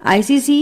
ICC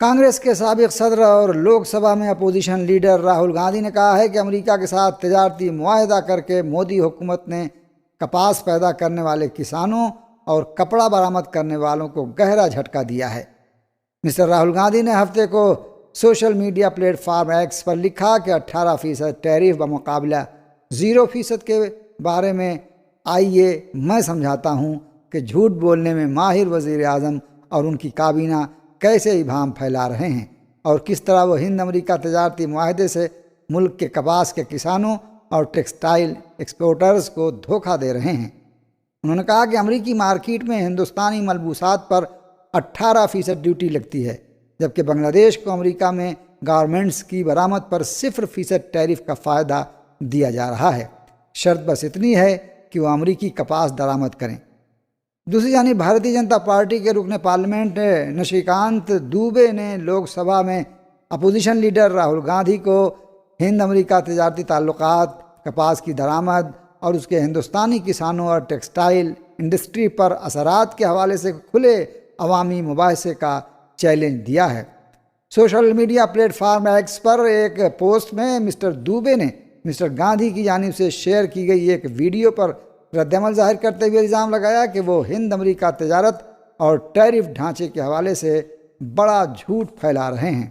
Congress کے سابق صدر اور لوک سبھا میں اپوزیشن لیڈر راہل گاندھی نے کہا ہے کہ امریکہ کے ساتھ تجارتی معاہدہ کر کے مودی حکومت نے کپاس پیدا کرنے والے کسانوں اور کپڑا برآمد کرنے والوں کو گہرا جھٹکا دیا ہے۔ مسٹر راہل گاندھی نے ہفتے کو social media platform X پر لکھا کہ 18% ٹیرف بمقابلہ 0% کے بارے میں آئیے میں سمجھاتا ہوں کہ جھوٹ بولنے میں ماہر وزیر اعظم اور ان کی کابینہ کیسے ابہام پھیلا رہے ہیں اور کس طرح وہ ہند امریکہ تجارتی معاہدے سے ملک کے کپاس کے کسانوں اور ٹیکسٹائل ایکسپورٹرز کو دھوکہ دے رہے ہیں۔ انہوں نے کہا کہ امریکی مارکیٹ میں ہندوستانی ملبوسات پر 18% ڈیوٹی لگتی ہے، جبکہ بنگلہ دیش کو امریکہ میں گارمنٹس کی برآمد پر 0% ٹیرف کا فائدہ دیا جا رہا ہے۔ شرط بس اتنی ہے کہ وہ امریکی کپاس درآمد کریں۔ دوسری جانب بھارتیہ جنتا پارٹی کے رکن پارلیمنٹ نشیکانت دوبے نے لوک سبھا میں اپوزیشن لیڈر راہل گاندھی کو ہند امریکہ تجارتی تعلقات، کپاس کی درآمد اور اس کے ہندوستانی کسانوں اور ٹیکسٹائل انڈسٹری پر اثرات کے حوالے سے کھلے عوامی مباحثے کا چیلنج دیا ہے۔ Social media platform X پر ایک پوسٹ میں مسٹر دوبے نے مسٹر گاندھی کی جانب سے شیئر کی گئی ایک ویڈیو پر رد عمل ظاہر کرتے ہوئے الزام لگایا کہ وہ ہند امریکہ تجارت اور ٹیرف ڈھانچے کے حوالے سے بڑا جھوٹ پھیلا رہے ہیں۔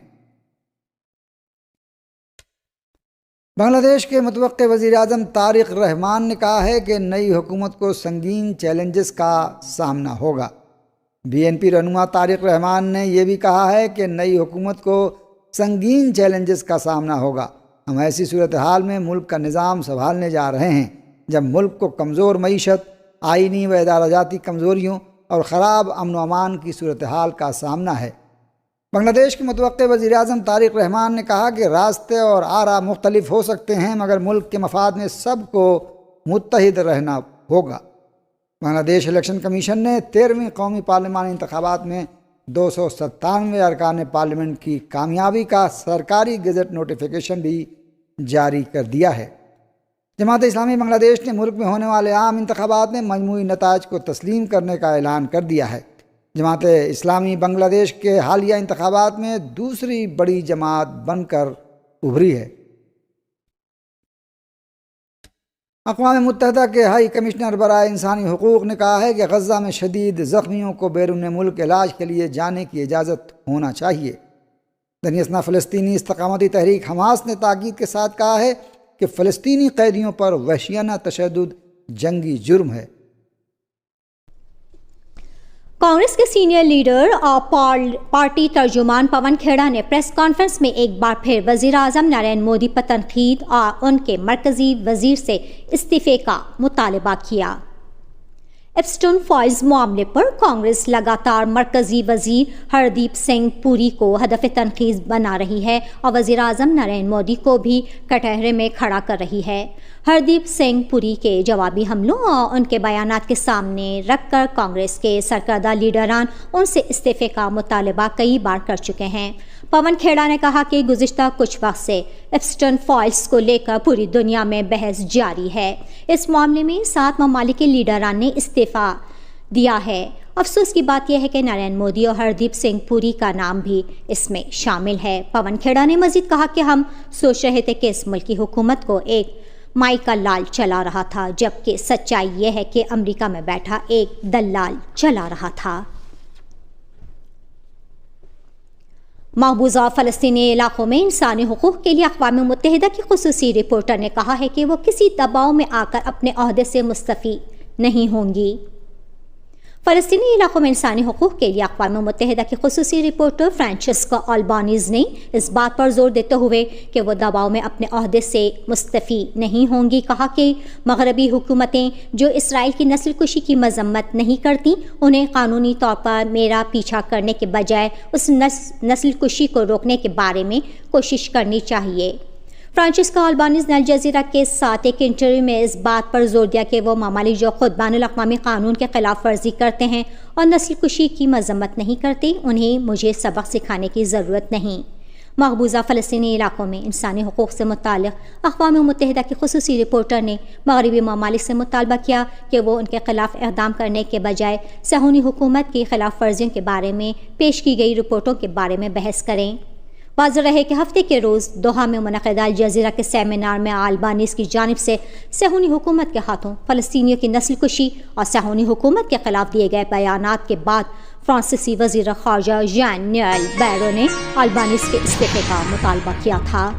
بنگلہ دیش کے متوقع وزیر اعظم طارق رحمان نے کہا ہے کہ نئی حکومت کو سنگین چیلنجز کا سامنا ہوگا۔ بی این پی رہنما طارق رحمان نے یہ بھی کہا ہے کہ نئی حکومت کو سنگین چیلنجز کا سامنا ہوگا۔ ہم ایسی صورتحال میں ملک کا نظام سنبھالنے جا رہے ہیں جب ملک کو کمزور معیشت، آئینی و ادارہ جاتی کمزوریوں اور خراب امن و امان کی صورتحال کا سامنا ہے۔ بنگلہ دیش کے متوقع وزیر اعظم طارق رحمان نے کہا کہ راستے اور آرا مختلف ہو سکتے ہیں مگر ملک کے مفاد میں سب کو متحد رہنا ہوگا۔ بنگلہ دیش الیکشن کمیشن نے 13ویں قومی پارلیمانی انتخابات میں 297 ارکان پارلیمنٹ کی کامیابی کا سرکاری گزٹ نوٹیفیکیشن بھی جاری کر دیا ہے۔ جماعت اسلامی بنگلہ دیش نے ملک میں ہونے والے عام انتخابات میں مجموعی نتائج کو تسلیم کرنے کا اعلان کر دیا ہے۔ جماعت اسلامی بنگلہ دیش کے حالیہ انتخابات میں دوسری بڑی جماعت بن کر ابھری ہے۔ اقوام متحدہ کے ہائی کمشنر برائے انسانی حقوق نے کہا ہے کہ غزہ میں شدید زخمیوں کو بیرون ملک علاج کے لیے جانے کی اجازت ہونا چاہیے۔ دنیاسنا فلسطینی استقامتی تحریک حماس نے تاکید کے ساتھ کہا ہے کہ فلسطینی قیدیوں پر وحشیانہ تشدد جنگی جرم ہے۔ کانگریس کے سینئر لیڈر اور پارٹی ترجمان پون کھیڑا نے پریس کانفرنس میں ایک بار پھر وزیر اعظم نریندر مودی پر تنقید اور ان کے مرکزی وزیر سے استعفے کا مطالبہ کیا۔ ایپسٹون فائلز معاملے پر کانگریس لگاتار مرکزی وزیر ہردیپ سنگھ پوری کو ہدف تنقید بنا رہی ہے اور وزیر اعظم نریندر مودی کو بھی کٹہرے میں کھڑا کر رہی ہے۔ ہردیپ سنگھ پوری کے جوابی حملوں اور ان کے بیانات کے سامنے رکھ کر کانگریس کے سرکردہ لیڈران ان سے استعفے کا مطالبہ کئی بار کر چکے ہیں۔ پون کھیڑا نے کہا کہ گزشتہ کچھ وقت سے ایپسٹون فائلز کو لے کر پوری دنیا میں بحث جاری ہے۔ اس معاملے میں 7 ممالک کے لیڈران نے استعفیٰ دیا ہے۔ افسوس کی بات یہ ہے کہ نریندر مودی اور ہردیپ سنگھ پوری کا نام بھی اس میں شامل ہے۔ پون کھیڑا نے مزید کہا کہ ہم سوچ رہے تھے کہ اس ملک کی حکومت کو ایک مائی کا لال چلا رہا تھا، جبکہ سچائی یہ ہے کہ امریکہ میں بیٹھا ایک دلال چلا رہا تھا۔ محفوظہ فلسطینی علاقوں میں انسانی حقوق کے لیے اقوام متحدہ کی خصوصی رپورٹر نے کہا ہے کہ وہ کسی دباؤ میں آ کر اپنے عہدے سے مستعفی نہیں ہوں گی۔ فلسطینی علاقوں میں انسانی حقوق کے لیے اقوام متحدہ کی خصوصی رپورٹر فرانچسکا البانیز نے اس بات پر زور دیتے ہوئے کہ وہ دباؤ میں اپنے عہدے سے مستعفی نہیں ہوں گی کہا کہ مغربی حکومتیں جو اسرائیل کی نسل کشی کی مذمت نہیں کرتی انہیں قانونی طور پر میرا پیچھا کرنے کے بجائے اس نسل کشی کو روکنے کے بارے میں کوشش کرنی چاہیے۔ فرانچسکا البانیز نے الجزیرہ کے ساتھ ایک انٹرویو میں اس بات پر زور دیا کہ وہ ممالک جو خود بین الاقوامی قانون کے خلاف ورزی کرتے ہیں اور نسل کشی کی مذمت نہیں کرتے انہیں مجھے سبق سکھانے کی ضرورت نہیں۔ مقبوضہ فلسطینی علاقوں میں انسانی حقوق سے متعلق اقوام متحدہ کی خصوصی رپورٹر نے مغربی ممالک سے مطالبہ کیا کہ وہ ان کے خلاف اقدام کرنے کے بجائے صہیونی حکومت کی خلاف ورزیوں کے بارے میں پیش کی گئی رپورٹوں کے بارے میں بحث کریں۔ واضح رہے کہ ہفتے کے روز دوحہ میں منعقدہ الجزیرہ کے سیمینار میں البانیز کی جانب سے صہیونی حکومت کے ہاتھوں فلسطینیوں کی نسل کشی اور صہیونی حکومت کے خلاف دیے گئے بیانات کے بعد فرانسیسی وزیر خارجہ ژان نوئل بیروں نے البانیز کے استعفے کا مطالبہ کیا تھا۔